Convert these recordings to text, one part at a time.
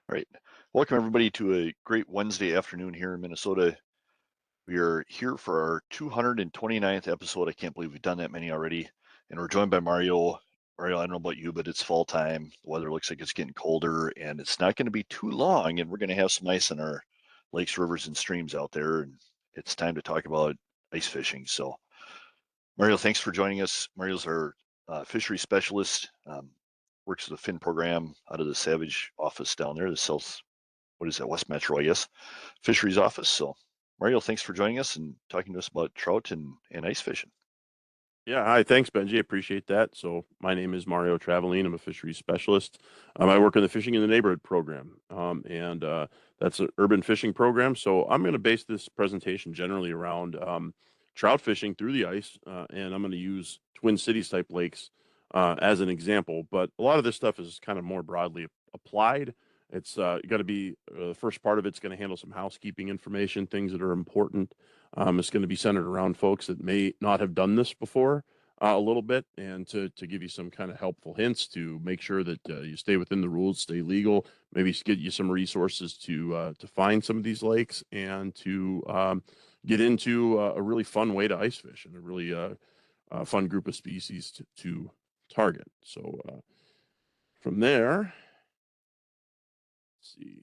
All right. Welcome, everybody, to a great Wednesday afternoon here in Minnesota. We are here for our 229th episode. I can't believe we've done that many already. And we're joined by Mario. Mario, I don't know about you, but it's fall time. The weather looks like it's getting colder, and it's not going to be too long. And we're going to have some ice in our lakes, rivers, and streams out there. And it's time to talk about ice fishing. So, Mario, thanks for joining us. Mario's our fishery specialist, works with the Fin program out of the Savage office down there, the South, what is that, West Metro, I guess, fisheries office. So, Mario, thanks for joining us and talking to us about trout and ice fishing. Yeah, hi. Thanks, Benji. Appreciate that. So, my name is Mario Travaline. I'm a fisheries specialist. I work in the Fishing in the Neighborhood program, and that's an urban fishing program. So, I'm going to base this presentation generally around trout fishing through the ice, and I'm going to use Twin Cities type lakes as an example. But a lot of this stuff is kind of more broadly applied. It's you got to be the first part of it's going to handle some housekeeping information, things that are important. It's going to be centered around folks that may not have done this before a little bit, and to give you some kind of helpful hints to make sure that you stay within the rules, stay legal, maybe get you some resources to find some of these lakes and to get into a really fun way to ice fish and a really fun group of species to target. So from there, let's see.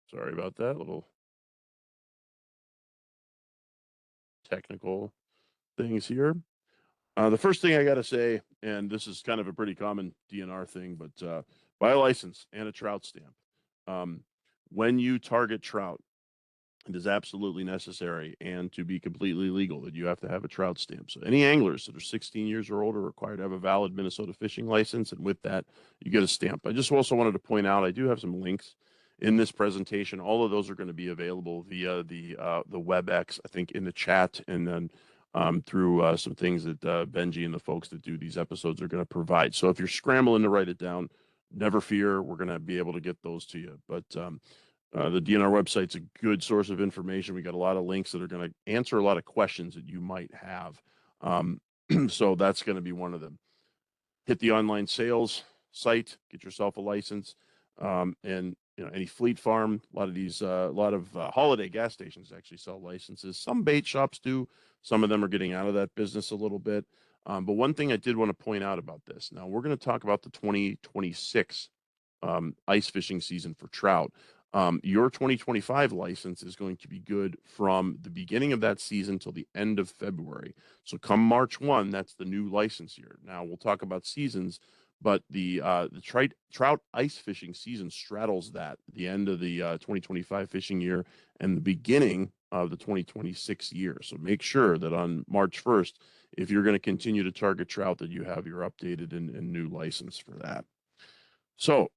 Sorry about that. Little technical things here. The first thing I got to say, and this is kind of a pretty common DNR thing, but buy a license and a trout stamp. Um, when you target trout, it is absolutely necessary and to be completely legal that you have to have a trout stamp. So any anglers that are 16 years or older are required to have a valid Minnesota fishing license, and with that, you get a stamp. I just also wanted to point out I do have some links in this presentation. All of those are going to be available via the WebEx, I think, in the chat, and then through some things that Benji and the folks that do these episodes are going to provide. So if you're scrambling to write it down, never fear, we're going to be able to get those to you. But the DNR website's a good source of information. We got a lot of links that are going to answer a lot of questions that you might have. So that's going to be one of them. Hit the online sales site, get yourself a license, and any fleet farm. A lot of holiday gas stations actually sell licenses. Some bait shops do. Some of them are getting out of that business a little bit. But one thing I did want to point out about this. Now we're going to talk about the 2026 ice fishing season for trout. Your 2025 license is going to be good from the beginning of that season till the end of February. So come March 1, that's the new license year. Now we'll talk about seasons, but the trout ice fishing season straddles the end of the 2025 fishing year and the beginning of the 2026 year. So make sure that on March 1st, if you're going to continue to target trout, that you have your updated and new license for that. So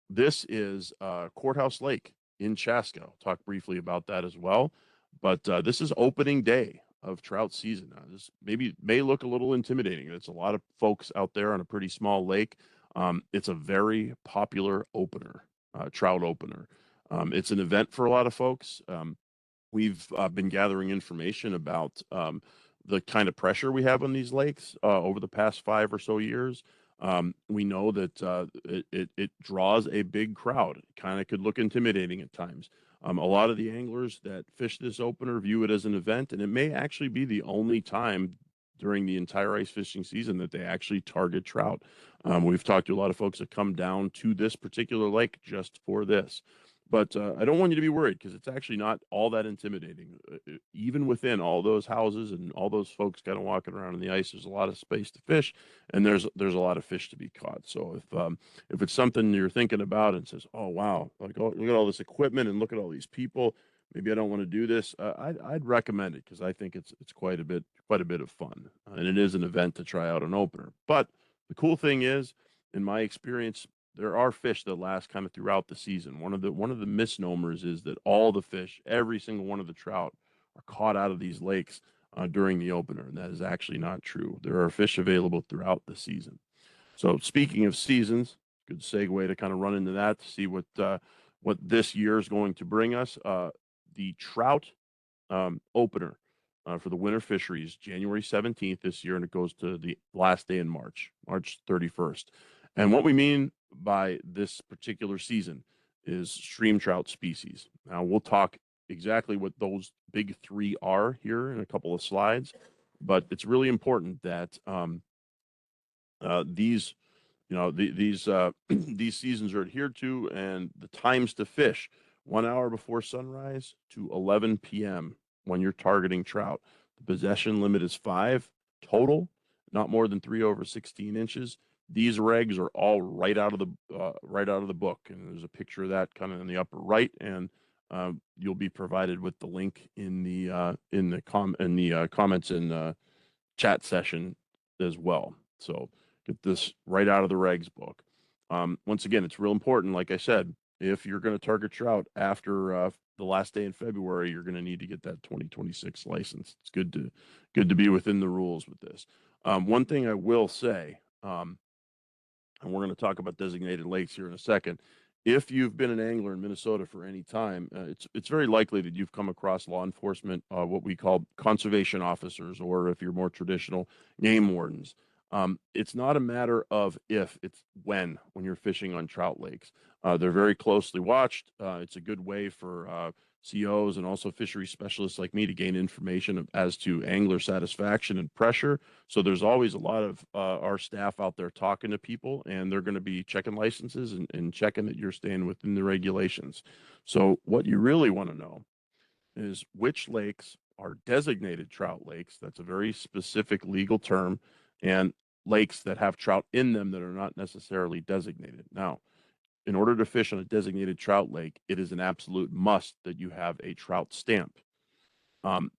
this is Courthouse Lake in Chaska. I'll talk briefly about that as well. But this is opening day of trout season. This may look a little intimidating. It's a lot of folks out there on a pretty small lake. It's a very popular opener, trout opener. It's an event for a lot of folks. We've been gathering information about the kind of pressure we have on these lakes over the past 5 or so years. We know that it draws a big crowd. It kind of could look intimidating at times. A lot of the anglers that fish this opener view it as an event, and it may actually be the only time during the entire ice fishing season that they actually target trout. We've talked to a lot of folks that come down to this particular lake just for this. But I don't want you to be worried because it's actually not all that intimidating. Even within all those houses and all those folks kind of walking around in the ice, there's a lot of space to fish, and there's a lot of fish to be caught. So if it's something you're thinking about and says, "Oh wow, like look at all this equipment and look at all these people," maybe I don't want to do this. I'd recommend it because I think it's quite a bit of fun, and it is an event to try out an opener. But the cool thing is, in my experience, there are fish that last kind of throughout the season. One of the misnomers is that all the fish, every single one of the trout, are caught out of these lakes during the opener, and that is actually not true. There are fish available throughout the season. So speaking of seasons, good segue to kind of run into that to see what this year is going to bring us. The trout opener for the winter fisheries, January 17th this year, and it goes to the last day in March, March 31st. And what we mean by this particular season is stream trout species. Now, we'll talk exactly what those big three are here in a couple of slides, but it's really important that these these these seasons are adhered to, and the times to fish: 1 hour before sunrise to 11 p.m. when you're targeting trout. The possession limit is 5 total, not more than 3/16 inches. These regs are all right out of the book, and there's a picture of that kind of in the upper right, and you'll be provided with the link in the comments and chat session as well. So get this right out of the regs book. Once again, it's real important. Like I said, if you're going to target trout after the last day in February, you're going to need to get that 2026 license. It's good to be within the rules with this. One thing I will say, and we're going to talk about designated lakes here in a second. If you've been an angler in Minnesota for any time, it's very likely that you've come across law enforcement, what we call conservation officers, or if you're more traditional, game wardens. It's not a matter of if, it's when you're fishing on trout lakes. They're very closely watched. It's a good way for COs and also fishery specialists like me to gain information as to angler satisfaction and pressure. So there's always a lot of our staff out there talking to people, and they're going to be checking licenses and checking that you're staying within the regulations. So what you really want to know is which lakes are designated trout lakes. That's a very specific legal term, and lakes that have trout in them that are not necessarily designated. Now, in order to fish on a designated trout lake, it is an absolute must that you have a trout stamp. Um,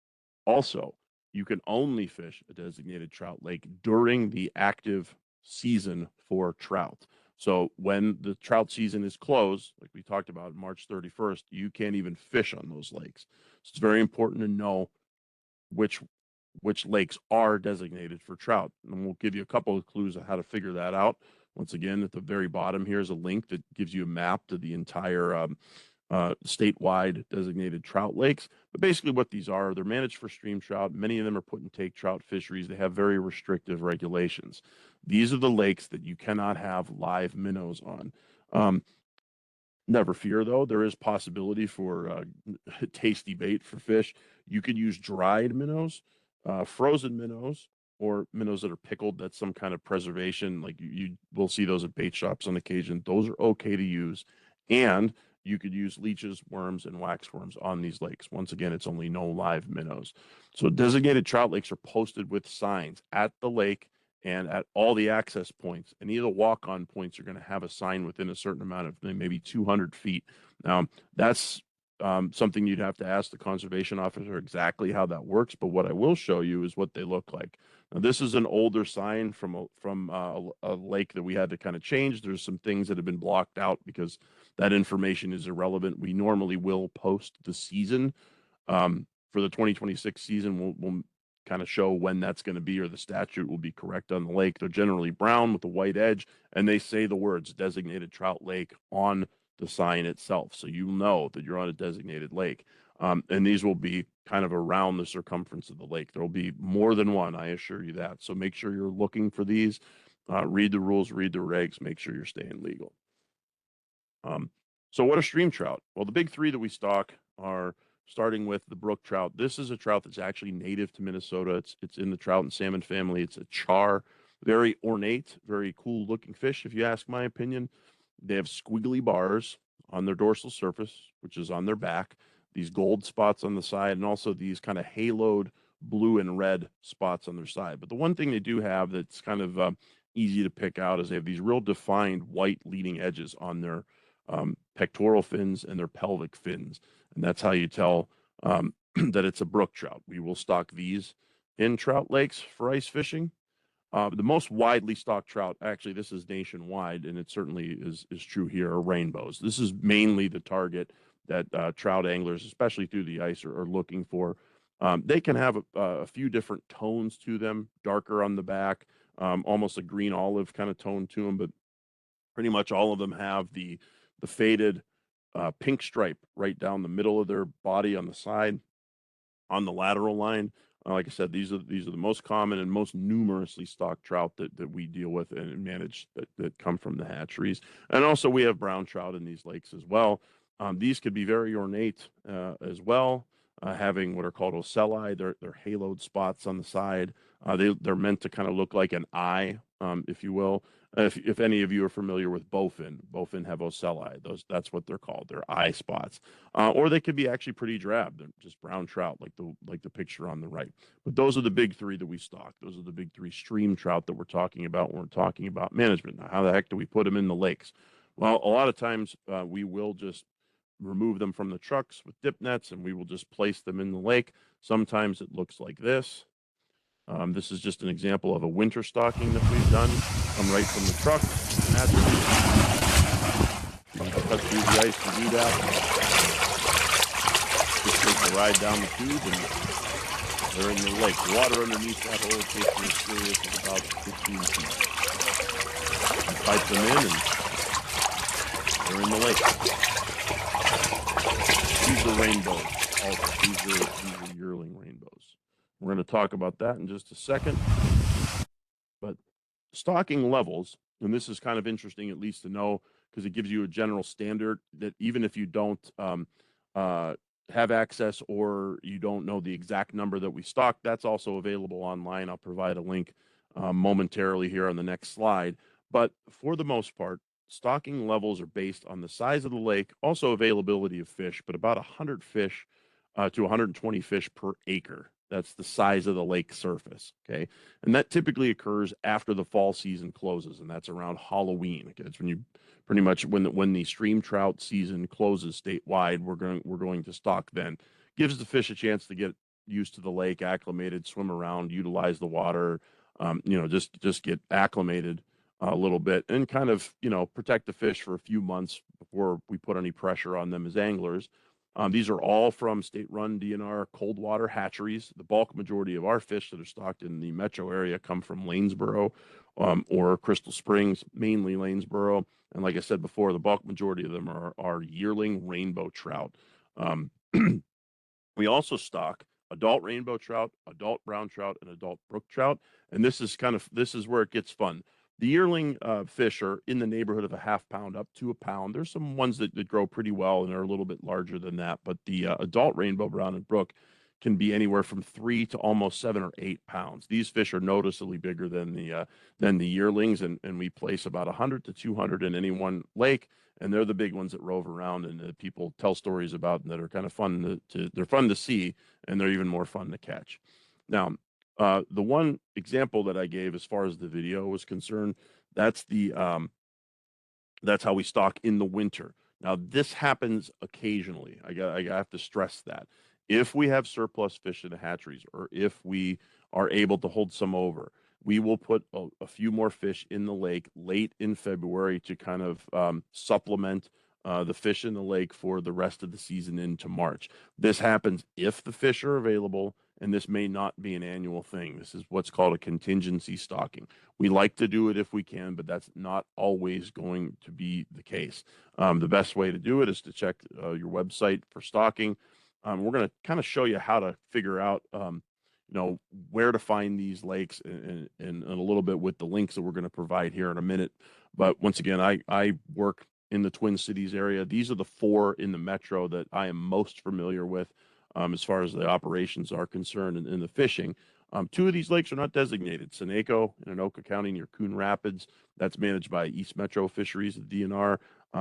Also, you can only fish a designated trout lake during the active season for trout. So when the trout season is closed, like we talked about March 31st, you can't even fish on those lakes. So it's very important to know which lakes are designated for trout. And we'll give you a couple of clues on how to figure that out. Once again, at the very bottom here is a link that gives you a map to the entire statewide designated trout lakes. But basically, what these are, they're managed for stream trout. Many of them are put and take trout fisheries. They have very restrictive regulations. These are the lakes that you cannot have live minnows on. Never fear, though, there is possibility for tasty bait for fish. You could use dried minnows, frozen minnows, or minnows that are pickled. That's some kind of preservation. Like you will see those at bait shops on occasion. Those are okay to use. And you could use leeches, worms, and waxworms on these lakes. Once again, it's only no live minnows. So designated trout lakes are posted with signs at the lake and at all the access points. Any of the walk-on points are going to have a sign within a certain amount of maybe 200 feet. Now, that's something you'd have to ask the conservation officer exactly how that works. But what I will show you is what they look like. Now, this is an older sign from a lake that we had to kind of change. There's some things that have been blocked out because that information is irrelevant. We normally will post the season for the 2026 season. We'll kind of show when that's going to be, or the statute will be correct on the lake. They're generally brown with a white edge, and they say the words designated trout lake on the sign itself. So you know that you're on a designated lake. And these will be kind of around the circumference of the lake. There will be more than one, I assure you that. So make sure you're looking for these. Read the rules, read the regs, make sure you're staying legal. So what are stream trout? Well, the big three that we stock are, starting with the brook trout. This is a trout that's actually native to Minnesota. It's in the trout and salmon family. It's a char, very ornate, very cool looking fish, if you ask my opinion. They have squiggly bars on their dorsal surface, which is on their back, these gold spots on the side, and also these kind of haloed blue and red spots on their side. But the one thing they do have that's kind of easy to pick out is they have these real defined white leading edges on their pectoral fins and their pelvic fins. And that's how you tell that it's a brook trout. We will stock these in trout lakes for ice fishing. The most widely stocked trout, actually, this is nationwide, and it certainly is true here, are rainbows. This is mainly the target that trout anglers, especially through the ice, are looking for. They can have a few different tones to them, darker on the back, almost a green olive kind of tone to them, but pretty much all of them have the faded pink stripe right down the middle of their body on the side, on the lateral line. Like I said, these are the most common and most numerously stocked trout that we deal with and manage that come from the hatcheries. And also we have brown trout in these lakes as well. These could be very ornate as well, having what are called ocelli. They're haloed spots on the side. They're meant to kind of look like an eye, if you will. If any of you are familiar with bowfin have ocelli. That's what they're called. They're eye spots, or they could be actually pretty drab. They're just brown trout, like the picture on the right. But those are the big three that we stock. Those are the big three stream trout that we're talking about when we're talking about management. Now, how the heck do we put them in the lakes? Well, a lot of times we will just remove them from the trucks with dip nets, and we will just place them in the lake. Sometimes it looks like this. This is just an example of a winter stocking that we've done. Come right from the truck, naturally. You can cut through the ice to do that. Just take the ride down the tube, and they're in the lake. The water underneath that hole, in case you're curious, is about 15 feet. You pipe them in, and they're in the lake. These are rainbows. Also, these are yearling rainbows. We're going to talk about that in just a second. But stocking levels, and this is kind of interesting at least to know because it gives you a general standard that even if you don't have access or you don't know the exact number that we stock, that's also available online. I'll provide a link momentarily here on the next slide. But for the most part, stocking levels are based on the size of the lake, also availability of fish, but about 100 fish to 120 fish per acre. That's the size of the lake surface. Okay. And that typically occurs after the fall season closes, and that's around Halloween. Okay. It's when you pretty much when the stream trout season closes statewide, we're going to stock then. Gives the fish a chance to get used to the lake, acclimated, swim around, utilize the water, just get acclimated a little bit and kind of, protect the fish for a few months before we put any pressure on them as anglers. These are all from state-run DNR cold water hatcheries. The bulk majority of our fish that are stocked in the metro area come from Lanesboro or Crystal Springs, mainly Lanesboro. And like I said before, the bulk majority of them are yearling rainbow trout. We also stock adult rainbow trout, adult brown trout, and adult brook trout. And this is where it gets fun. The yearling fish are in the neighborhood of a half pound up to a pound. There's some ones that grow pretty well and are a little bit larger than that, but the adult rainbow brown and brook can be anywhere from 3 to almost 7 or 8 pounds. These fish are noticeably bigger than the yearlings, and we place about 100 to 200 in any one lake, and they're the big ones that rove around and people tell stories about and that are kind of fun they're fun to see, and they're even more fun to catch. Now, the one example that I gave as far as the video was concerned, that's that's how we stock in the winter. Now, this happens occasionally. I have to stress that. If we have surplus fish in the hatcheries or if we are able to hold some over, we will put a few more fish in the lake late in February to kind of supplement the fish in the lake for the rest of the season into March. This happens if the fish are available, and this may not be an annual thing. This is what's called a contingency stocking. We like to do it if we can, but that's not always going to be the case. The best way to do it is to check your website for stocking. We're going to kind of show you how to figure out, where to find these lakes and a little bit with the links that we're going to provide here in a minute. But once again, I work in the Twin Cities area. These are the 4 in the metro that I am most familiar with as far as the operations are concerned and the fishing. 2 of these lakes are not designated. Seneco in Anoka County near Coon Rapids, that's managed by East Metro Fisheries, the DNR.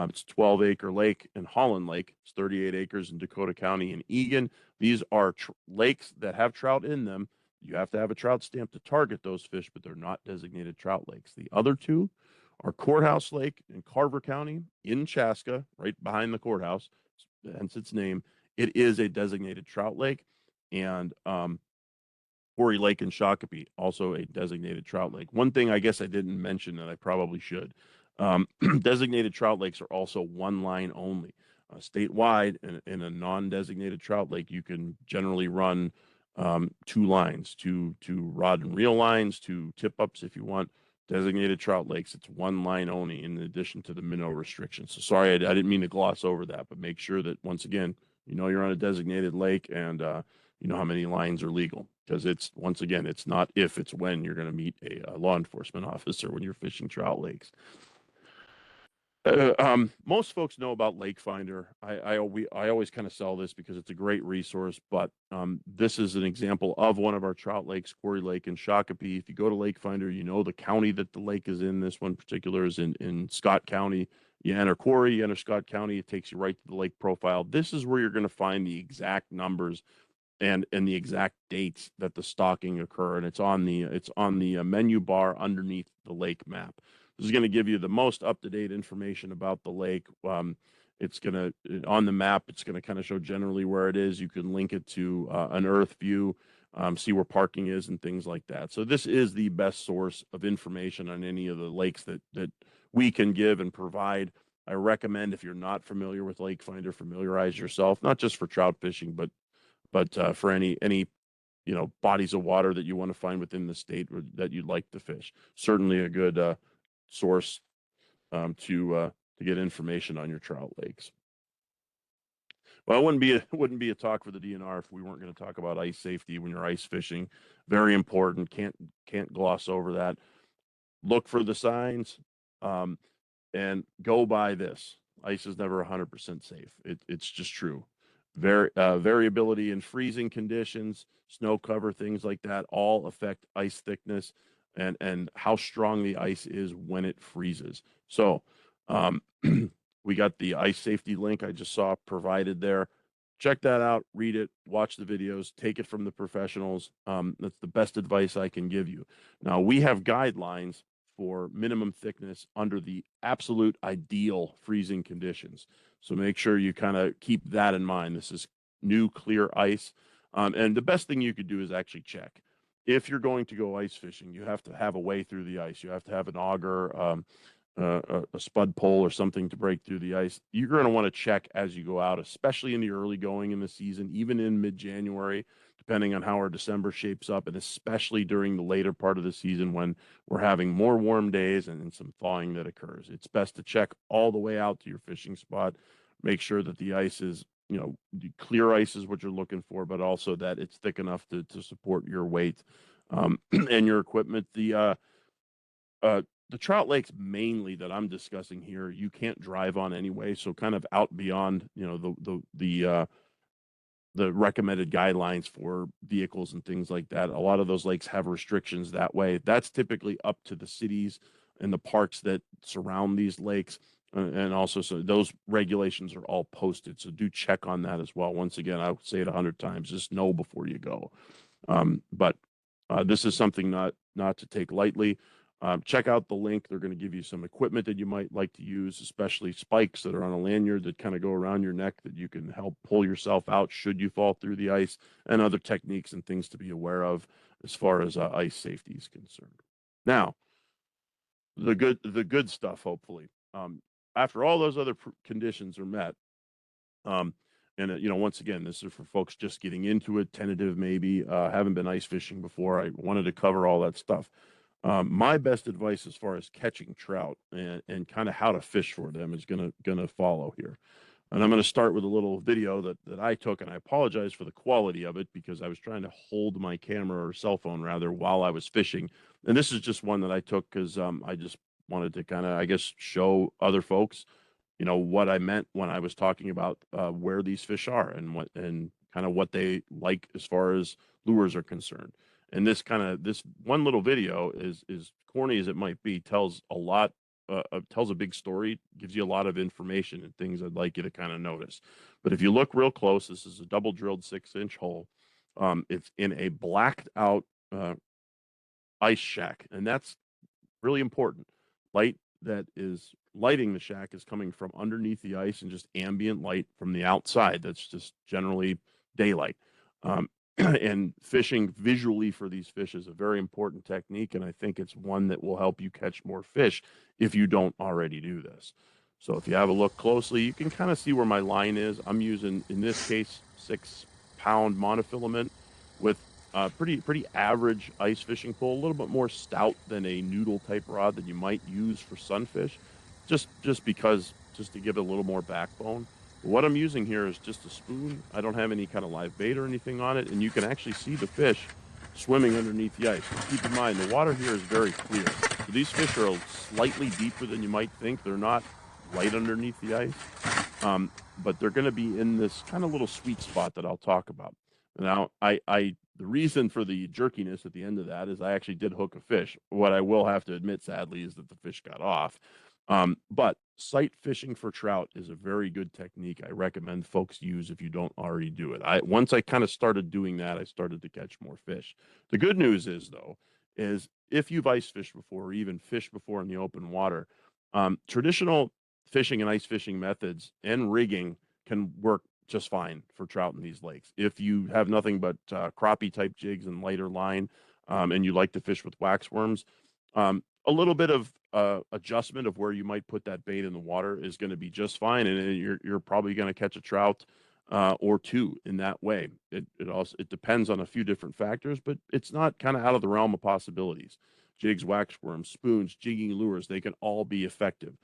It's a 12-acre lake, and Holland Lake. It's 38 acres in Dakota County and Egan. These are lakes that have trout in them. You have to have a trout stamp to target those fish, but they're not designated trout lakes. The other 2 are Courthouse Lake in Carver County in Chaska, right behind the courthouse, hence its name. It is a designated trout lake, and Quarry Lake in Shakopee, also a designated trout lake. One thing I guess I didn't mention that I probably should. Designated trout lakes are also one line only. Statewide, in a non-designated trout lake, you can generally run 2 lines, two rod and reel lines, 2 tip-ups if you want. Designated trout lakes, it's 1 line only in addition to the minnow restrictions. So sorry, I didn't mean to gloss over that, but make sure that, once again, you're on a designated lake and you know how many lines are legal. because it's, once again, it's not if, it's when you're going to meet a law enforcement officer when you're fishing trout lakes. Most folks know about Lake Finder. I always kind of sell this because it's a great resource, but this is an example of one of our trout lakes, Quarry Lake in Shakopee. If you go to Lake Finder, you know the county that the lake is in. This one particular is in Scott County. You enter Quarry, you enter Scott County, it takes you right to the lake profile. This is where you're going to find the exact numbers and the exact dates that the stocking occur, and it's on the menu bar underneath the lake map. This is going to give you the most up-to-date information about the lake. It's going to, on the map, it's going to kind of show generally where it is. You can link it to an earth view, see where parking is and things like that. So this is the best source of information on any of the lakes that we can give and provide. I recommend, if you're not familiar with Lake Finder, familiarize yourself, not just for trout fishing, but for any bodies of water that you want to find within the state or that you'd like to fish. Certainly a good source to get information on your trout lakes. Well, it wouldn't be a talk for the DNR if we weren't going to talk about ice safety when you're ice fishing. Very important. Can't gloss over that. Look for the signs, and go by this. Ice is never 100% safe. It's just true. Variability in freezing conditions, snow cover, things like that, all affect ice thickness and how strong the ice is when it freezes. So we got the ice safety link I just saw provided there. Check that out, read it, watch the videos, take it from the professionals. That's the best advice I can give you. Now, we have guidelines for minimum thickness under the absolute ideal freezing conditions. So make sure you kind of keep that in mind. This is new clear ice. And the best thing you could do is actually check. If you're going to go ice fishing, you have to have a way through the ice. You have to have an auger, a spud pole or something to break through the ice. You're going to want to check as you go out, especially in the early going in the season, even in mid-January, depending on how our December shapes up, and especially during the later part of the season when we're having more warm days and some thawing that occurs. It's best to check all the way out to your fishing spot. Make sure that the ice is, the clear ice is what you're looking for, but also that it's thick enough to support your weight and your equipment. The trout lakes mainly that I'm discussing here, you can't drive on anyway. So kind of out beyond, the recommended guidelines for vehicles and things like that. A lot of those lakes have restrictions that way. That's typically up to the cities and the parks that surround these lakes. And also, so those regulations are all posted. So do check on that as well. Once again, I would say it 100 times, just know before you go. But this is something not to take lightly. Check out the link. They're going to give you some equipment that you might like to use, especially spikes that are on a lanyard that kind of go around your neck that you can help pull yourself out should you fall through the ice, and other techniques and things to be aware of as far as ice safety is concerned. Now, the good stuff, hopefully. After all those other conditions are met, and once again, this is for folks just getting into it, tentative maybe, haven't been ice fishing before. I wanted to cover all that stuff. My best advice as far as catching trout and kind of how to fish for them is gonna follow here. And I'm going to start with a little video that I took, and I apologize for the quality of it because I was trying to hold my camera or cell phone rather while I was fishing. And this is just one that I took because I just wanted to kind of, I guess, show other folks, what I meant when I was talking about where these fish are and kind of what they like as far as lures are concerned. And this one little video is corny as it might be, tells a lot, tells a big story, gives you a lot of information and things I'd like you to kind of notice. But if you look real close, this is a double drilled 6-inch hole. It's in a blacked out ice shack, and that's really important. Light that is lighting the shack is coming from underneath the ice and just ambient light from the outside. That's just generally daylight. And fishing visually for these fish is a very important technique, and I think it's one that will help you catch more fish if you don't already do this. So if you have a look closely, you can kind of see where my line is. I'm using, in this case, 6-pound monofilament with pretty average ice fishing pole, a little bit more stout than a noodle type rod that you might use for sunfish, just to give it a little more backbone. What I'm using here is just a spoon. I don't have any kind of live bait or anything on it, and you can actually see the fish swimming underneath the ice. Keep in mind, the water here is very clear. So these fish are slightly deeper than you might think. They're not right underneath the ice, but they're going to be in this kind of little sweet spot that I'll talk about. Now, the reason for the jerkiness at the end of that is I actually did hook a fish. What I will have to admit, sadly, is that the fish got off. But sight fishing for trout is a very good technique. I recommend folks use if you don't already do it. Once I kind of started doing that, I started to catch more fish. The good news is though, is if you've ice fished before or even fished before in the open water, traditional fishing and ice fishing methods and rigging can work just fine for trout in these lakes. If you have nothing but crappie type jigs and lighter line, and you like to fish with wax worms, a little bit of adjustment of where you might put that bait in the water is going to be just fine, and you're probably going to catch a trout or two in that way. It depends on a few different factors, but it's not kind of out of the realm of possibilities. Jigs, wax worms, spoons, jigging lures, they can all be effective.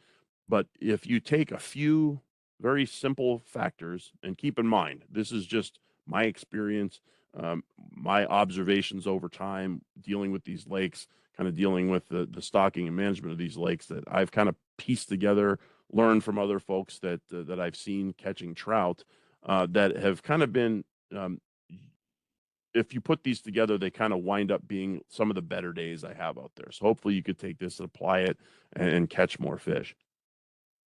But if you take a few very simple factors, and keep in mind, this is just my experience, my observations over time dealing with these lakes, kind of dealing with the stocking and management of these lakes that I've kind of pieced together, learned from other folks that I've seen catching trout that have kind of been. If you put these together, they kind of wind up being some of the better days I have out there. So hopefully you could take this and apply it and catch more fish.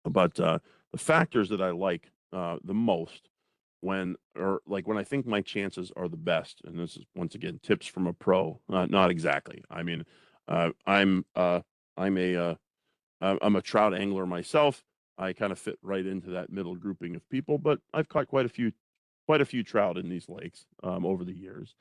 But the factors that I like the most when I think my chances are the best, and this is once again tips from a pro, not exactly. I mean, uh, I'm uh, I'm a I'm a trout angler myself. I kind of fit right into that middle grouping of people, but I've caught quite a few trout in these lakes over the years.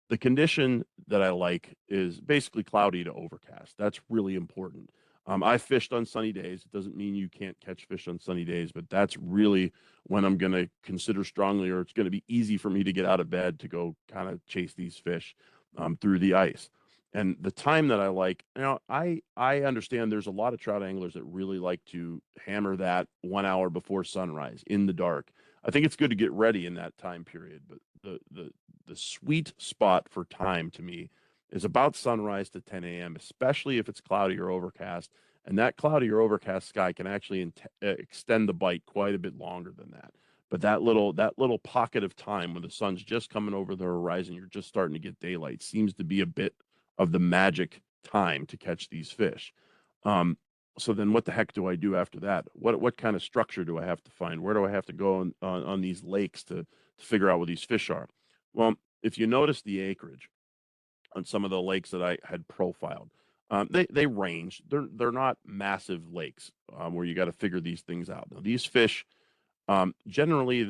The condition that I like is basically cloudy to overcast. That's really important. I fished on sunny days. It doesn't mean you can't catch fish on sunny days, but that's really when I'm going to consider strongly, or it's going to be easy for me to get out of bed to go kind of chase these fish through the ice. And the time that I like, I understand there's a lot of trout anglers that really like to hammer that 1 hour before sunrise in the dark. I think it's good to get ready in that time period, but the sweet spot for time to me is about sunrise to 10 a.m., especially if it's cloudy or overcast. And that cloudy or overcast sky can actually extend the bite quite a bit longer than that. But that little pocket of time when the sun's just coming over the horizon, you're just starting to get daylight, seems to be a bit of the magic time to catch these fish. Um, so then what the heck do I do after that? What kind of structure do I have to find? Where do I have to go on these lakes to figure out where these fish are? Well, if you notice the acreage on some of the lakes that I had profiled, they range. They're not massive lakes where you got to figure these things out. Now, these fish generally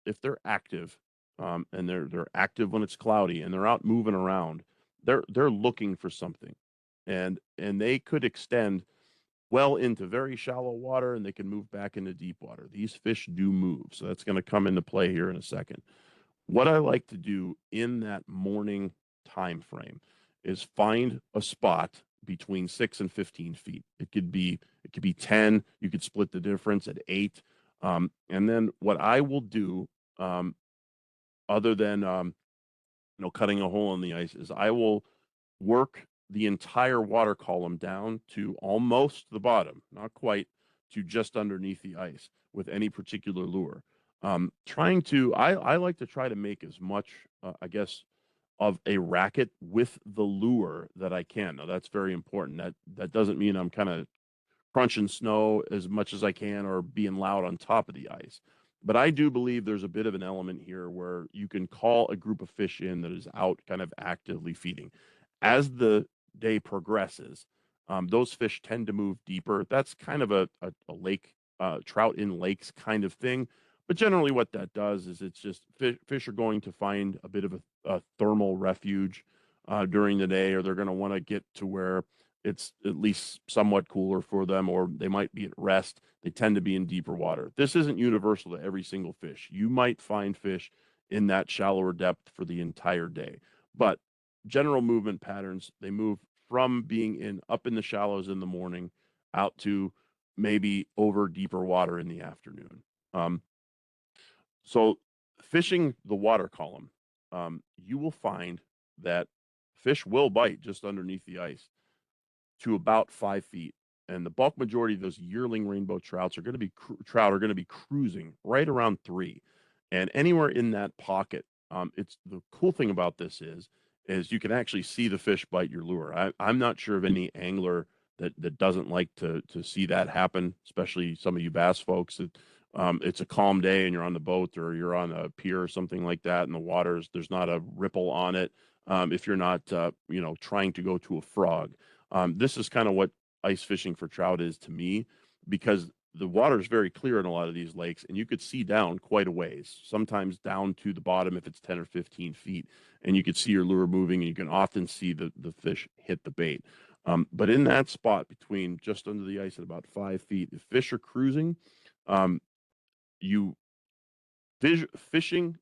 if they're active, and they're active when it's cloudy and they're out moving around, they're looking for something, and they could extend well into very shallow water, and they can move back into deep water. These fish do move, so that's going to come into play here in a second. What I like to do in that morning time frame is find a spot between 6 and 15 feet. It could be 10. You could split the difference at 8. And then what I will do, other than cutting a hole in the ice, is I will work the entire water column down to almost the bottom, not quite, to just underneath the ice with any particular lure. I like to try to make as much, I guess, of a racket with the lure that I can. Now that's very important. That doesn't mean I'm kind of crunching snow as much as I can or being loud on top of the ice. But I do believe there's a bit of an element here where you can call a group of fish in that is out kind of actively feeding. As the day progresses, those fish tend to move deeper. That's kind of a lake, trout in lakes kind of thing. But generally, what that does is it's just fish are going to find a bit of a thermal refuge during the day, or they're going to want to get to where it's at least somewhat cooler for them, or they might be at rest. They tend to be in deeper water. This isn't universal to every single fish. You might find fish in that shallower depth for the entire day, but general movement patterns, they move from being in up in the shallows in the morning out to maybe over deeper water in the afternoon. Um, so fishing the water column, you will find that fish will bite just underneath the ice to about 5 feet. And the bulk majority of those yearling rainbow trouts are going to be cruising right around 3, and anywhere in that pocket. It's the cool thing about this is you can actually see the fish bite your lure. I'm not sure of any angler that doesn't like to see that happen, especially some of you bass folks. It's a calm day and you're on the boat or you're on a pier or something like that, and the waters there's not a ripple on it. If you're not trying to go to a frog. This is kind of what ice fishing for trout is to me, because the water is very clear in a lot of these lakes and you could see down quite a ways, sometimes down to the bottom if it's 10 or 15 feet, and you could see your lure moving and you can often see the fish hit the bait. But in that spot between just under the ice at about 5 feet, if fish are cruising, um, you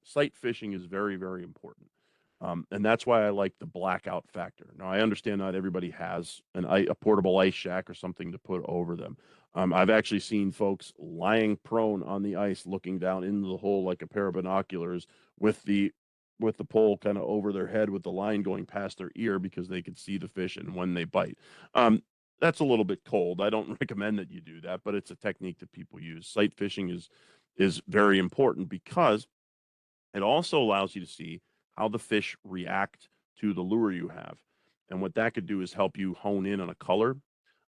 sight fishing is very, very important. And that's why I like the blackout factor. Now, I understand not everybody has a portable ice shack or something to put over them. I've actually seen folks lying prone on the ice, looking down into the hole like a pair of binoculars, with the pole kind of over their head, with the line going past their ear because they could see the fish and when they bite. That's a little bit cold. I don't recommend that you do that, but it's a technique that people use. Sight fishing is very important because it also allows you to see how the fish react to the lure you have. And what that could do is help you hone in on a color.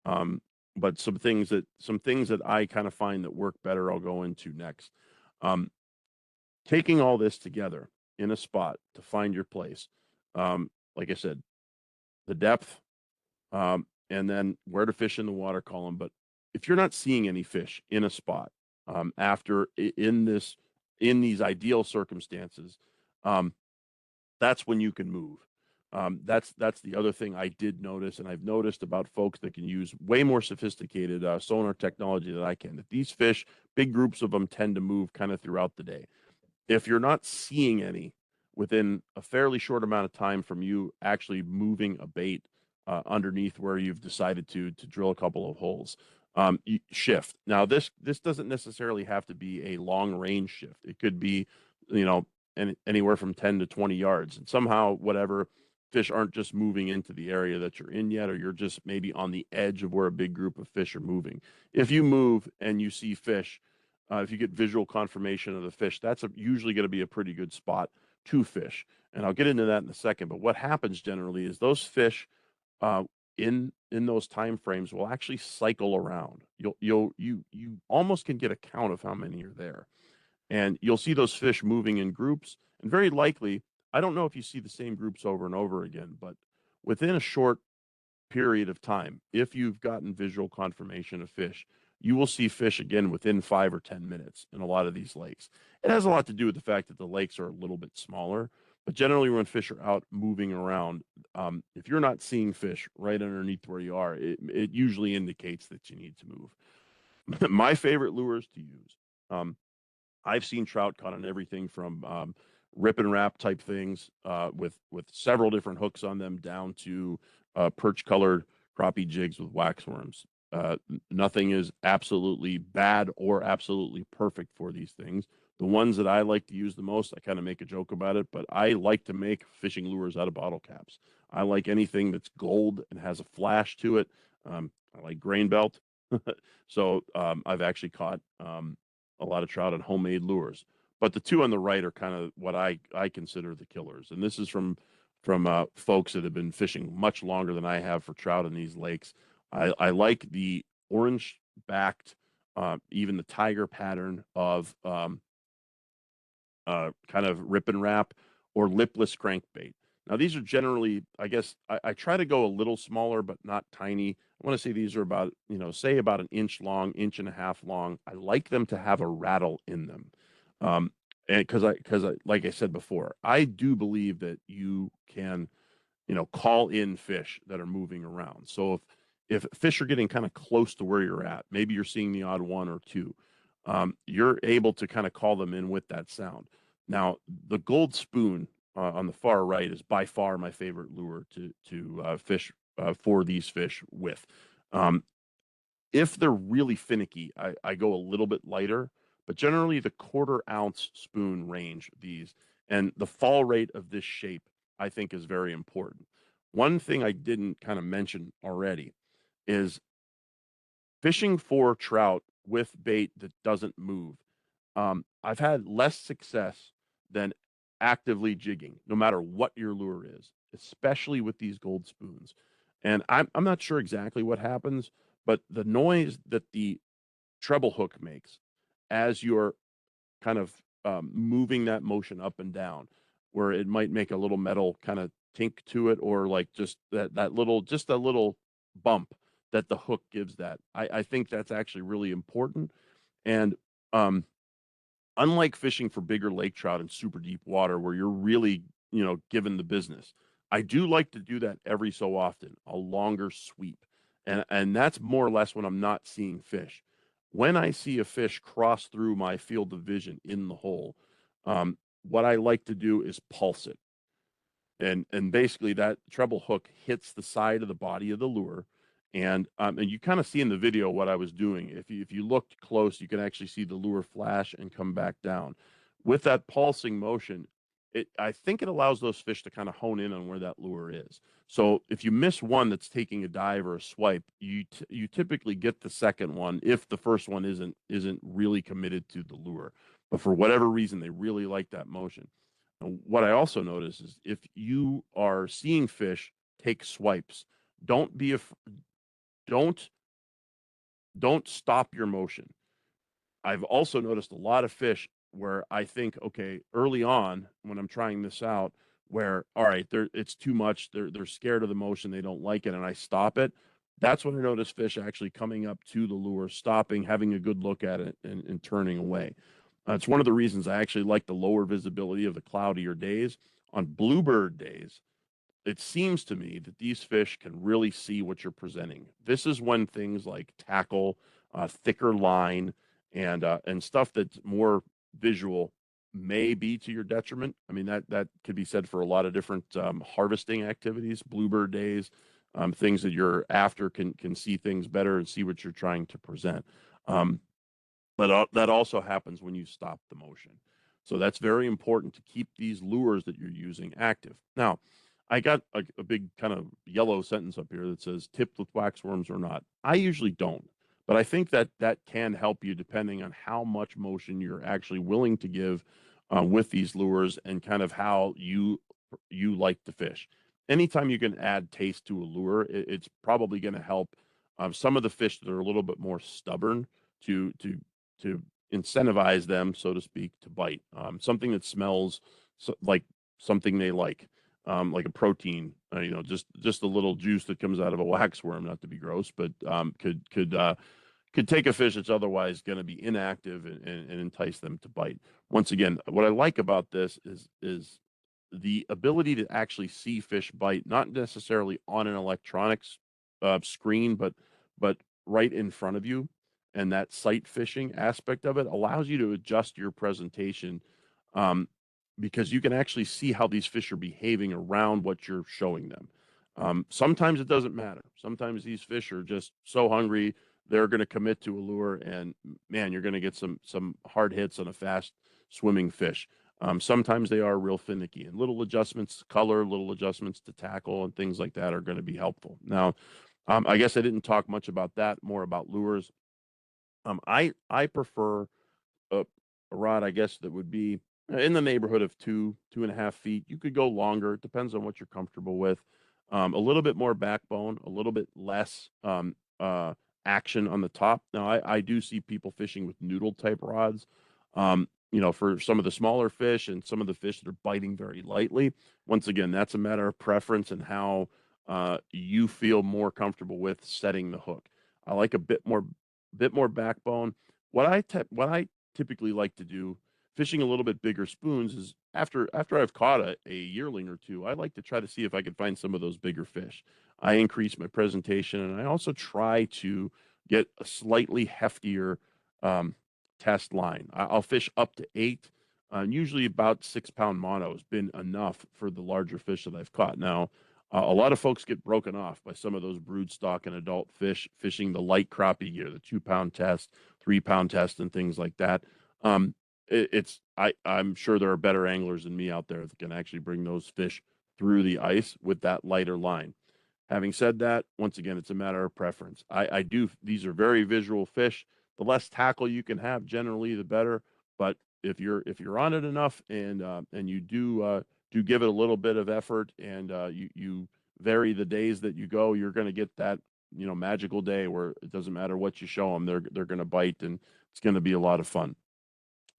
Um, but some things that I kind of find that work better, I'll go into next. Um, Taking all this together in a spot to find your place. Like I said, the depth, and then where to fish in the water column. But if you're not seeing any fish in a spot, after in these ideal circumstances, um, that's when you can move. That's the other thing I did notice, and I've noticed about folks that can use way more sophisticated sonar technology than I can. That these fish, big groups of them, tend to move kind of throughout the day. If you're not seeing any within a fairly short amount of time from you actually moving a bait underneath where you've decided to drill a couple of holes, you shift. Now this doesn't necessarily have to be a long range shift. It could be, you know, anywhere from 10 to 20 yards, and somehow whatever fish aren't just moving into the area that you're in yet, or you're just maybe on the edge of where a big group of fish are moving. If you move and you see fish, if you get visual confirmation of the fish, that's usually going to be a pretty good spot to fish. And I'll get into that in a second. But what happens generally is those fish, uh, in those time frames, will actually cycle around. You almost can get a count of how many are there, and you'll see those fish moving in groups. And very likely, I don't know if you see the same groups over and over again, but within a short period of time, if you've gotten visual confirmation of fish, you will see fish again within 5 or 10 minutes in a lot of these lakes. It has a lot to do with the fact that the lakes are a little bit smaller, but generally, when fish are out moving around, if you're not seeing fish right underneath where you are, it usually indicates that you need to move. My favorite lures to use. Um, I've seen trout caught on everything from rip and wrap type things with several different hooks on them, down to perch colored crappie jigs with waxworms. Nothing is absolutely bad or absolutely perfect for these things. The ones that I like to use the most, I kind of make a joke about it, but I like to make fishing lures out of bottle caps. I like anything that's gold and has a flash to it. I like grain belt. So I've actually caught a lot of trout on homemade lures. But the two on the right are kind of what I consider the killers. And this is from folks that have been fishing much longer than I have for trout in these lakes. I like the orange backed, even the tiger pattern of kind of rip and wrap or lipless crankbait. Now, these are generally, I guess, I try to go a little smaller, but not tiny. I want to say these are about, say about an inch long, inch and a half long. I like them to have a rattle in them. Um, and like I said before, I do believe that you can, call in fish that are moving around. So if fish are getting kind of close to where you're at, maybe you're seeing the odd one or two, you're able to kind of call them in with that sound. Now, the gold spoon on the far right is by far my favorite lure to fish for these fish with. Um, if they're really finicky, I go a little bit lighter, but generally the 1/4 ounce spoon range these, and the fall rate of this shape I think is very important. One thing I didn't kind of mention already is fishing for trout with bait that doesn't move. I've had less success than actively jigging, no matter what your lure is, especially with these gold spoons. And I'm not sure exactly what happens, but the noise that the treble hook makes as you're kind of moving that motion up and down, where it might make a little metal kind of tink to it, or like just that little just a little bump that the hook gives that. I think that's actually really important. And um, unlike fishing for bigger lake trout in super deep water where you're really, given the business, I do like to do that every so often, a longer sweep. And that's more or less when I'm not seeing fish. When I see a fish cross through my field of vision in the hole, what I like to do is pulse it, and basically that treble hook hits the side of the body of the lure. And you kind of see in the video what I was doing. If you looked close, you can actually see the lure flash and come back down with that pulsing motion. I think it allows those fish to kind of hone in on where that lure is. So if you miss one that's taking a dive or a swipe, you typically get the second one if the first one isn't really committed to the lure, but for whatever reason they really like that motion. What I also notice is if you are seeing fish take swipes, don't be af- don't don't stop your motion. I've also noticed a lot of fish where I think, okay, early on when I'm trying this out, where all right, it's too much, they're scared of the motion, they don't like it, and I stop it. That's when I notice fish actually coming up to the lure, stopping, having a good look at it, and turning away. It's one of the reasons I actually like the lower visibility of the cloudier days. On bluebird days, it seems to me that these fish can really see what you're presenting. This is when things like tackle, thicker line, and stuff that's more visual may be to your detriment. I mean that could be said for a lot of different harvesting activities, bluebird days, things that you're after can see things better and see what you're trying to present. Um, but that also happens when you stop the motion. So that's very important to keep these lures that you're using active. Now, I got a big kind of yellow sentence up here that says tipped with waxworms or not. I usually don't, but I think that that can help you depending on how much motion you're actually willing to give with these lures and kind of how you like to fish. Anytime you can add taste to a lure, it's probably going to help some of the fish that are a little bit more stubborn to incentivize them, so to speak, to bite. Something that smells like something they like a protein, just a little juice that comes out of a waxworm. Not to be gross, but could take a fish that's otherwise going to be inactive and entice them to bite. Once again, what I like about this is the ability to actually see fish bite, not necessarily on an electronics screen, but right in front of you. And that sight fishing aspect of it allows you to adjust your presentation, um, because you can actually see how these fish are behaving around what you're showing them. Sometimes it doesn't matter. Sometimes these fish are just so hungry they're going to commit to a lure, and man, you're going to get some hard hits on a fast swimming fish. Sometimes they are real finicky, and little adjustments to color, little adjustments to tackle, and things like that are going to be helpful. Now, I guess I didn't talk much about that, more about lures. I prefer a rod, I guess, that would be in the neighborhood of 2.5 feet. You could go longer. It depends on what you're comfortable with. A little bit more backbone, a little bit less action on the top. Now, I do see people fishing with noodle type rods. For some of the smaller fish and some of the fish that are biting very lightly. Once again, that's a matter of preference and how you feel more comfortable with setting the hook. I like a bit more backbone. What I typically like to do fishing a little bit bigger spoons is after I've caught a yearling or two, I like to try to see if I can find some of those bigger fish. I increase my presentation and I also try to get a slightly heftier um, test line. I'll fish up to 8. Usually about 6 pound mono has been enough for the larger fish that I've caught. Now, a lot of folks get broken off by some of those broodstock and adult fish fishing the light crappie gear, the 2 pound test, 3 pound test, and things like that. I'm sure there are better anglers than me out there that can actually bring those fish through the ice with that lighter line. Having said that, once again, it's a matter of preference. I do, these are very visual fish. The less tackle you can have, generally, the better. But if you're on it enough and you do give it a little bit of effort and you vary the days that you go, you're going to get that magical day where it doesn't matter what you show them, they're going to bite, and it's going to be a lot of fun.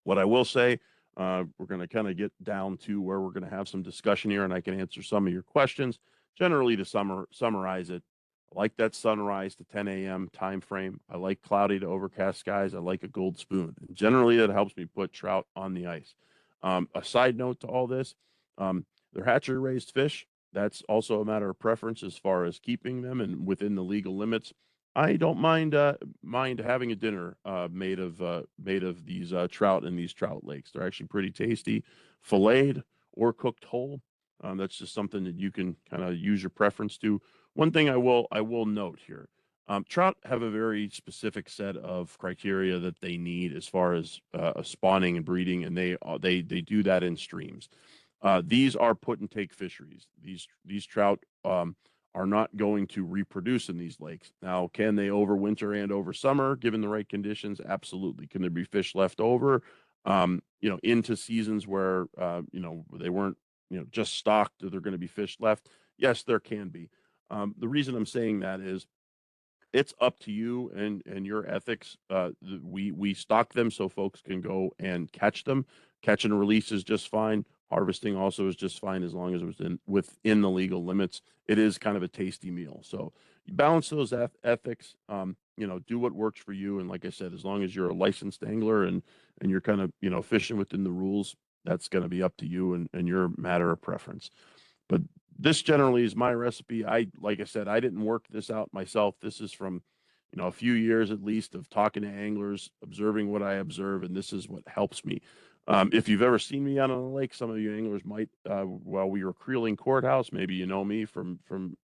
What I will say, we're going to kind of get down to where we're going to have some discussion here, and I can answer some of your questions. Generally, to summarize it, I like that sunrise to 10 a.m. time frame. I like cloudy to overcast skies. I like a gold spoon. And generally, that helps me put trout on the ice. A side note to all this, they're hatchery raised fish. That's also a matter of preference as far as keeping them and within the legal limits. I don't mind having a dinner made of these trout in these trout lakes. They're actually pretty tasty, filleted or cooked whole. That's just something that you can kind of use your preference to. One thing I will note here: trout have a very specific set of criteria that they need as far as spawning and breeding, and they do that in streams. These are put and take fisheries. These trout are not going to reproduce in these lakes. Now, can they overwinter and over summer given the right conditions? Absolutely. Can there be fish left over? Into seasons where they weren't just stocked, they're going to be fish left. Yes, there can be. The reason I'm saying that is it's up to you and your ethics. We stock them so folks can go and catch them. Catch and release is just fine. Harvesting also is just fine as long as it was within the legal limits. It is kind of a tasty meal. So you balance those ethics. Do what works for you. And like I said, as long as you're a licensed angler and you're kind of fishing within the rules, that's going to be up to you and your matter of preference. But this generally is my recipe. Like I said, I didn't work this out myself. This is from, a few years at least of talking to anglers, observing what I observe, and this is what helps me. If you've ever seen me out on the lake, some of you anglers might, while we were creeling courthouse, maybe you know me from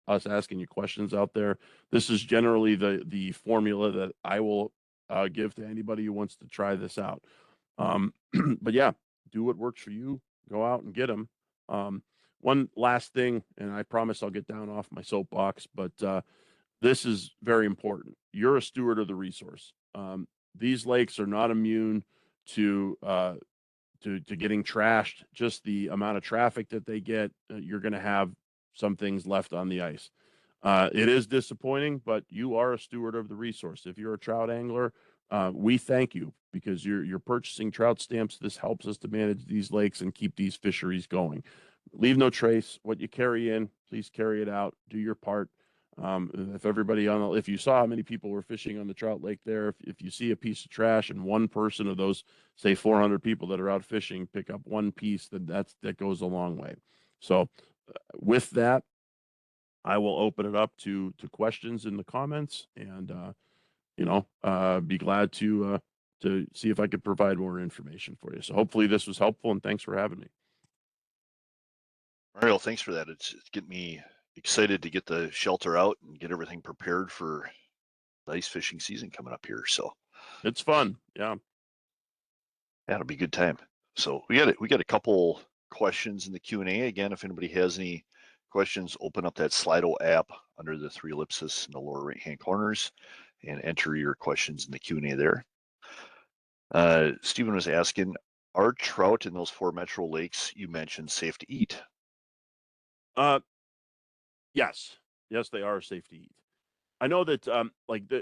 us asking you questions out there. This is generally the formula that I will give to anybody who wants to try this out. But yeah, do what works for you. Go out and get them. One last thing, and I promise I'll get down off my soapbox, but this is very important. You're a steward of the resource. These lakes are not immune to getting trashed. Just the amount of traffic that they get, you're going to have some things left on the ice. It is disappointing, but you are a steward of the resource. If you're a trout angler, we thank you because you're purchasing trout stamps. This helps us to manage these lakes and keep these fisheries going. Leave no trace. What you carry in, please carry it out. Do your part. If you saw how many people were fishing on the trout lake there, if you see a piece of trash and one person of those, say 400 people that are out fishing, pick up one piece, then that goes a long way. So, with that, I will open it up to questions in the comments, and be glad to see if I could provide more information for you. So hopefully this was helpful, and thanks for having me. Mario, thanks for that. It's getting me excited to get the shelter out and get everything prepared for the ice fishing season coming up here. So It's fun. Yeah. it'll be a good time. So we got a couple questions in the Q&A. Again, if anybody has any questions, open up that Slido app under the three ellipses in the lower right-hand corners and enter your questions in the Q&A there. Stephen was asking, are trout in those 4 metro lakes you mentioned safe to eat? Yes. Yes, they are safe to eat. I know that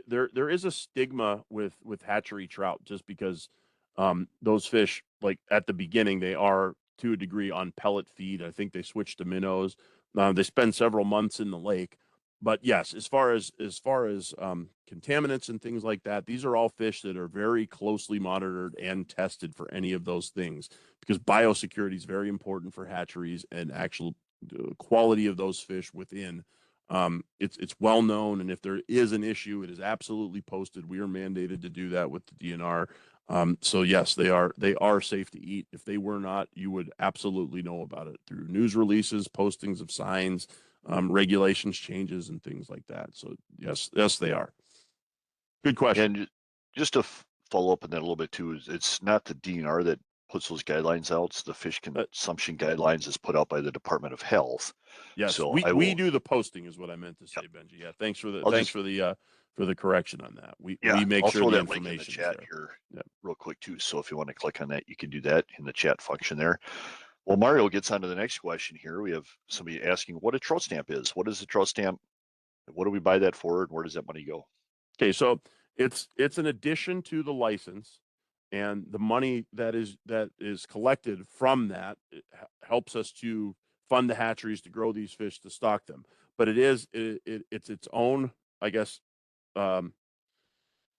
there is a stigma with hatchery trout just because those fish, like at the beginning, they are to a degree on pellet feed. I think they switched to minnows. They spend several months in the lake. But yes, as far as contaminants and things like that, these are all fish that are very closely monitored and tested for any of those things because biosecurity is very important for hatcheries and actual quality of those fish within. It's well known, and if there is an issue, it is absolutely posted. We are mandated to do that with the DNR. So yes, they are safe to eat. If they were not, you would absolutely know about it through news releases, postings of signs, regulations changes, and things like that. So yes, they are. Good question. And just to follow up on that a little bit too, it's not the DNR that puts those guidelines out. The fish Uh, consumption guidelines is put out by the Department of Health. yes, So we I we will, do the posting is what I meant to yeah, say, Benji. Yeah, thanks for I'll just, the correction on that. yeah, We make I'll sure throw the that link in the information is chat there. here Yeah. real quick too. So if you want to click on that, you can do that in the chat function there. Well, Mario gets on to the next question here. We have somebody asking what a trout stamp is. What is a trout stamp? What do we buy that for, and where does that money go? Okay, so it's an addition to the license, and the money that is collected from that helps us to fund the hatcheries to grow these fish to stock them. But it's its own, I guess, um,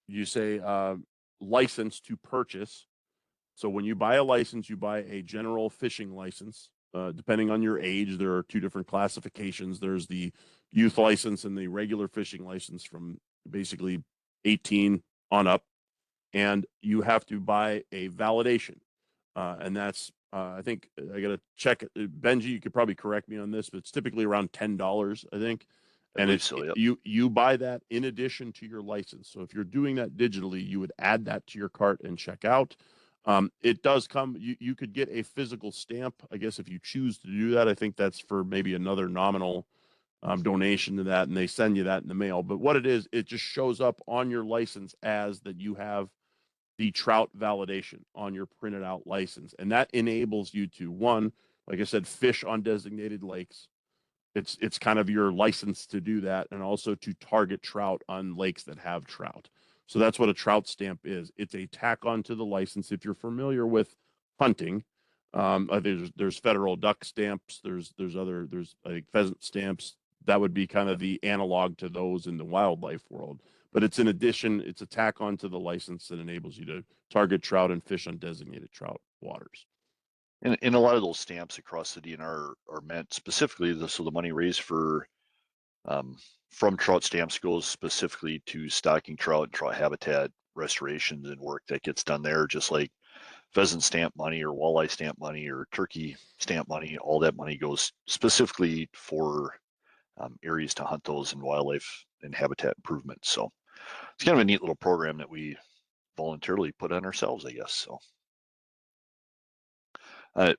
you say license to purchase. So when you buy a license, you buy a general fishing license. Depending on your age, there are two different classifications. There's the youth license and the regular fishing license from basically 18 on up. And you have to buy a validation. And that's, I think, I got to check it. Benji, you could probably correct me on this, but it's typically around $10, I think. I And believe it's so. Yep. you buy that in addition to your license. So if you're doing that digitally, you would add that to your cart and check out. It does come. You could get a physical stamp, I guess, if you choose to do that. I think that's for maybe another nominal donation to that, and they send you that in the mail. But what it is, it just shows up on your license as that you have the trout validation on your printed out license, and that enables you to, one, like I said, fish on designated lakes. It's kind of your license to do that, and also to target trout on lakes that have trout. So that's what a trout stamp is. It's a tack onto the license. If you're familiar with hunting, there's federal duck stamps. There's I think pheasant stamps. That would be kind of the analog to those in the wildlife world. But it's an addition. It's a tack onto the license that enables you to target trout and fish on designated trout waters. And a lot of those stamps across the DNR are meant specifically, so the money raised for from trout stamps goes specifically to stocking trout and trout habitat restorations and work that gets done there, just like pheasant stamp money or walleye stamp money or turkey stamp money. All that money goes specifically for areas to hunt those and wildlife and habitat improvements. So it's kind of a neat little program that we voluntarily put on ourselves, I guess. So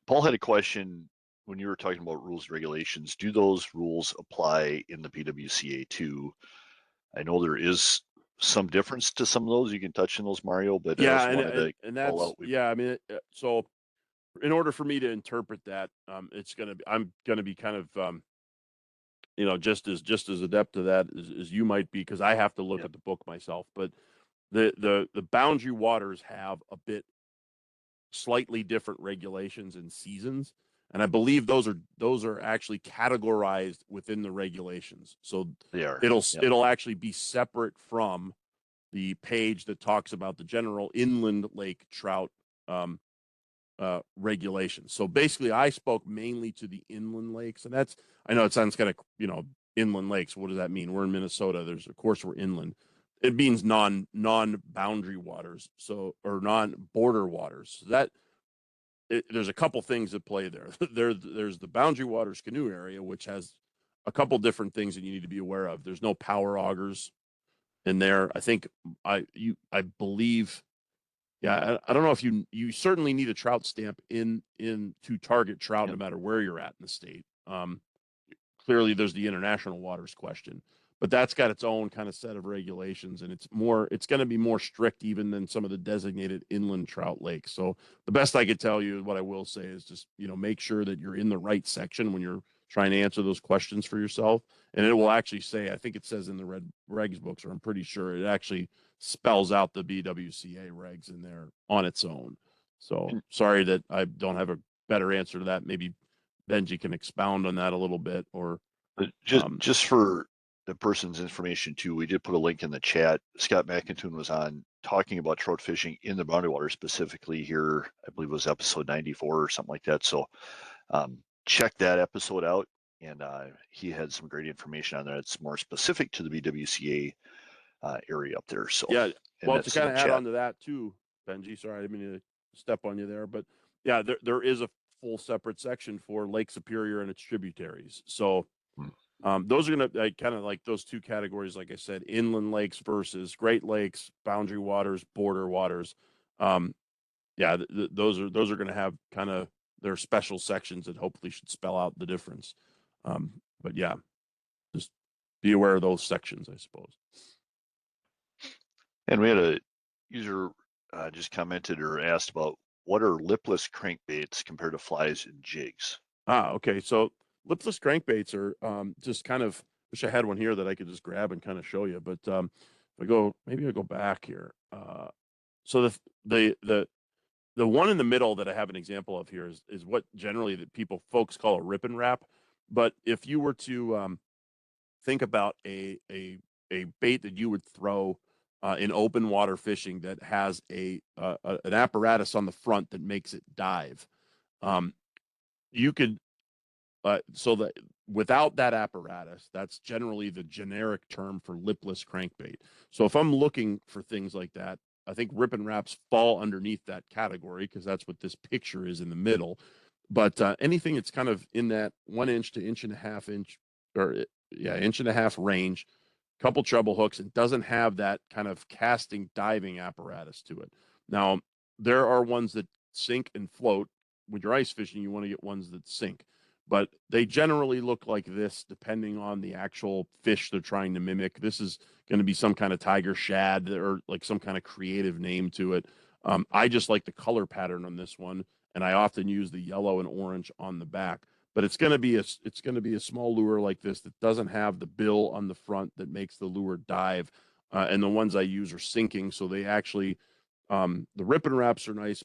Paul had a question when you were talking about rules and regulations. Do those rules apply in the PWCA too? I know there is some difference to some of those. You can touch on those, Mario, but I Yeah, also wanted to and call that's out. yeah. I mean, so in order for me to interpret that, I'm gonna be kind of just as adept to that as you might be, because I have to look Yeah, at the book myself. But the boundary waters have a bit slightly different regulations and seasons, and I believe those are actually categorized within the regulations. So they are. it'll Yep. it'll actually be separate from the page that talks about the general inland lake trout um, regulations. So basically, I spoke mainly to the inland lakes, and that's, I know it sounds kind of, inland lakes. What does that mean? We're in Minnesota. Of course we're inland. It means non boundary waters, so, or non border waters. So there's a couple things that play there. There's the boundary waters canoe area, which has a couple different things that you need to be aware of. There's no power augers in there. I think I believe, yeah, I don't know if you certainly need a trout stamp in to target trout no Yep. matter where you're at in the state. Clearly there's the international waters question, but that's got its own kind of set of regulations, and it's going to be more strict even than some of the designated inland trout lakes. So the best I could tell you, what I will say, is just, make sure that you're in the right section when you're trying to answer those questions for yourself. And it will actually say, I think it says in the red regs books, or I'm pretty sure it actually spells out the BWCA regs in there on its own. So And sorry that I don't have a better answer to that. Maybe Benji can expound on that a little bit, or just just for the person's information too, we did put a link in the chat. Scott McIntoon was on talking about trout fishing in the boundary water specifically here. I believe it was episode 94 or something like that. So check that episode out. And he had some great information on there. It's more specific to the BWCA area up there. So, yeah. and Well, to that's in kind the of add chat. on to that too, Benji. Sorry, I didn't mean to step on you there, but yeah, there is a full separate section for Lake Superior and its tributaries. So Hmm. those are going to kind of like those two categories, like I said, inland lakes versus Great Lakes, boundary waters, border waters. Um, yeah, those are going to have kind of their special sections that hopefully should spell out the difference. But yeah, just be aware of those sections, I suppose. And we had a user just commented or asked about what are lipless crankbaits compared to flies and jigs? Okay. So lipless crankbaits are just kind of, wish I had one here that I could just grab and kind of show you. But if I go, maybe I go back here. So the one in the middle that I have an example of here is what generally that folks call a rip and wrap. But if you were to think about a bait that you would throw in open water fishing that has an apparatus on the front that makes it dive, um, you could so that without that apparatus, that's generally the generic term for lipless crankbait. So if I'm looking for things like that, I think rip and wraps fall underneath that category because that's what this picture is in the middle. But anything that's kind of in that 1 inch to inch and a half inch, or yeah, inch and a half range, couple treble hooks, and doesn't have that kind of casting diving apparatus to it. Now, there are ones that sink and float. When you're ice fishing, you want to get ones that sink, but they generally look like this depending on the actual fish they're trying to mimic. This is going to be some kind of tiger shad or like some kind of creative name to it. I just like the color pattern on this one, and I often use the yellow and orange on the back. But it's going to be a small lure like this that doesn't have the bill on the front that makes the lure dive. And the ones I use are sinking, so they actually the rip and wraps are nice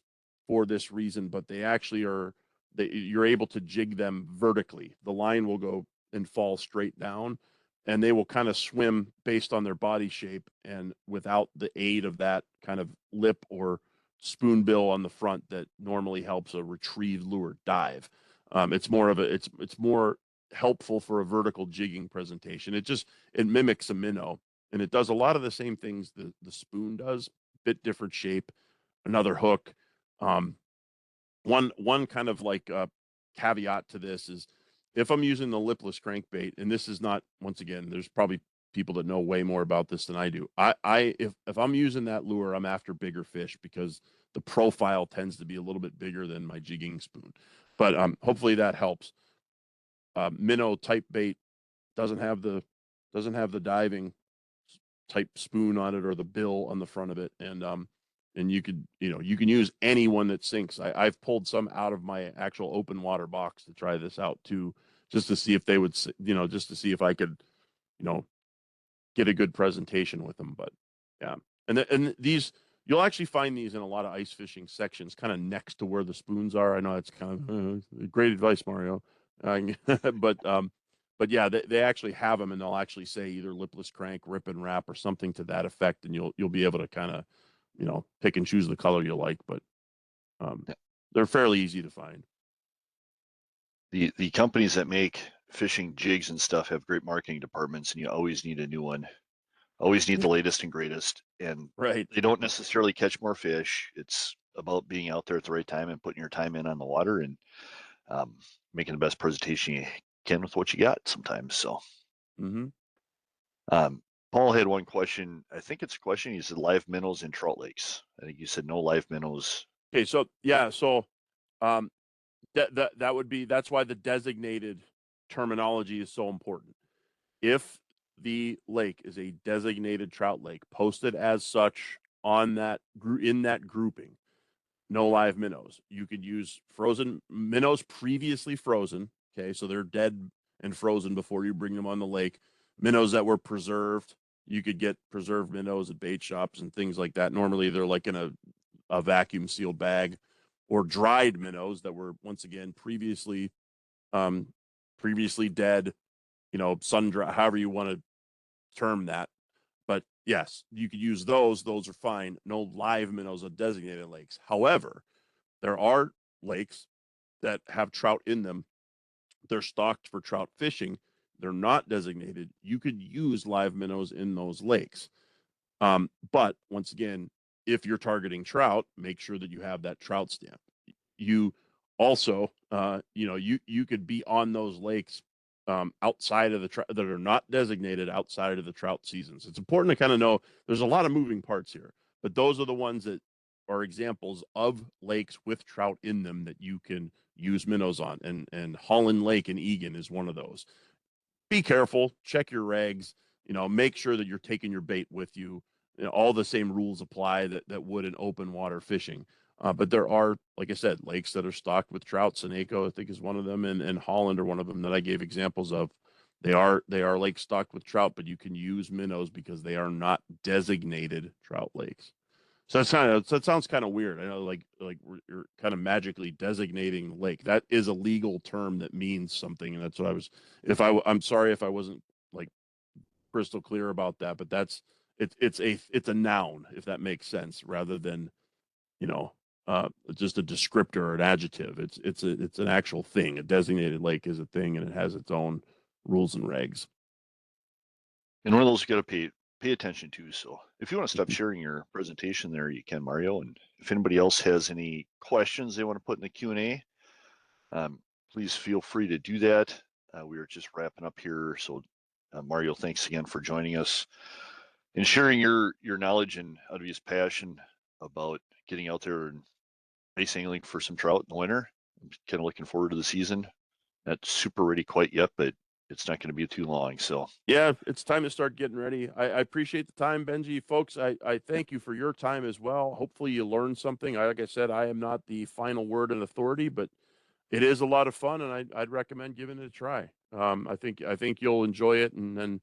for this reason, but they actually are you're able to jig them vertically. The line will go and fall straight down, and they will kind of swim based on their body shape and without the aid of that kind of lip or spoon bill on the front that normally helps a retrieved lure dive. It's more helpful for a vertical jigging presentation. It mimics a minnow, and it does a lot of the same things the spoon does, bit different shape, another hook. Um, one kind of like caveat to this is if I'm using the lipless crankbait, and this is not, once again, there's probably people that know way more about this than I do. If I'm using that lure, I'm after bigger fish because the profile tends to be a little bit bigger than my jigging spoon. But hopefully that helps. Minnow type bait doesn't have the diving type spoon on it or the bill on the front of it, and you can use any one that sinks. I've pulled some out of my actual open water box to try this out too, just to see if they would, just to see if I could, you know, get a good presentation with them. But yeah, and these you'll actually find these in a lot of ice fishing sections, kind of next to where the spoons are. I know it's kind of great advice, Mario, but but yeah, they actually have them, and they'll actually say either lipless crank, rip and wrap, or something to that effect, and you'll be able to kind of pick and choose the color you like. But um, Yeah. they're fairly easy to find. The companies that make fishing jigs and stuff have great marketing departments, and you always need a new one. Always need the latest and greatest. And Right. they don't necessarily catch more fish. It's about being out there at the right time and putting your time in on the water and um, making the best presentation you can with what you got sometimes. So, Mm-hmm. um, Paul had one question. I think it's a question. He said live minnows in trout lakes. I think you said no live minnows. Okay, so yeah, so um, that's why the designated terminology is so important. If the lake is a designated trout lake, posted as such on that in that grouping, no live minnows. You could use frozen minnows previously frozen. Okay, so they're dead and frozen before you bring them on the lake. Minnows that were preserved, you could get preserved minnows at bait shops and things like that. Normally, they're like in a vacuum sealed bag, or dried minnows that were once again um, previously dead. Sun dry, however you want to term that. But yes, you could use those. Those are fine. No live minnows at designated lakes. However, there are lakes that have trout in them. They're stocked for trout fishing. They're not designated. You could use live minnows in those lakes. But once again, if you're targeting trout, make sure that you have that trout stamp. You also, you could be on those lakes outside of that are not designated outside of the trout seasons. It's important to kind of know there's a lot of moving parts here, but those are the ones that are examples of lakes with trout in them that you can use minnows on, and Holland Lake in Egan is one of those. Be careful, check your regs, make sure that you're taking your bait with you. All the same rules apply that would in open water fishing. But there are, like I said, lakes that are stocked with trout. Seneco, I think, is one of them, and Holland are one of them that I gave examples of. They are lakes stocked with trout, but you can use minnows because they are not designated trout lakes. So that sounds kind of weird. I know, like you're kind of magically designating lake. That is a legal term that means something, and that's what I was. I'm sorry if I wasn't like crystal clear about that, but it's a noun, if that makes sense, rather than you know just a descriptor or an adjective. It's an actual thing. A designated lake is a thing, and it has its own rules and regs. And one of those you got to pay attention to. So if you want to stop sharing your presentation there, you can, Mario. And if anybody else has any questions they want to put in the Q&A, please feel free to do that. We are just wrapping up here. So Mario, thanks again for joining us and sharing your knowledge and obvious passion about getting out there and ice angling for some trout in the winter. I'm kind of looking forward to the season. Not super ready quite yet, but it's not going to be too long. So Yeah, it's time to start getting ready. I appreciate the time, Benji. Folks, I thank you for your time as well. Hopefully you learned something. Like I said, I am not the final word and authority, but it is a lot of fun, and I'd recommend giving it a try. I think you'll enjoy it, and then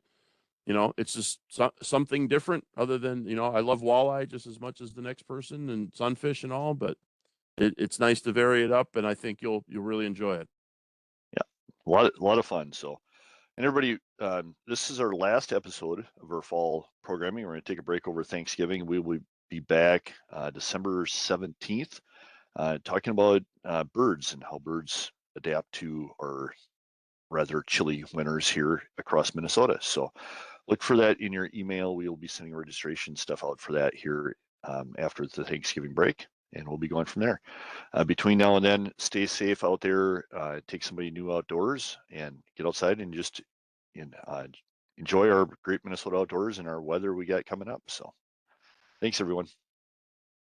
it's just something different. Other than I love walleye just as much as the next person and sunfish and all, but it's nice to vary it up, and I think you'll really enjoy it. yeah, a lot of fun. So, and everybody, this is our last episode of our fall programming. We're going to take a break over Thanksgiving. We will be back December 17th, talking about birds and how birds adapt to our rather chilly winters here across Minnesota. So look for that in your email. We will be sending registration stuff out for that here after the Thanksgiving break, and we'll be going from there. Between now and then, stay safe out there. Take somebody new outdoors and get outside and just enjoy our great Minnesota outdoors and our weather we got coming up. So thanks, everyone.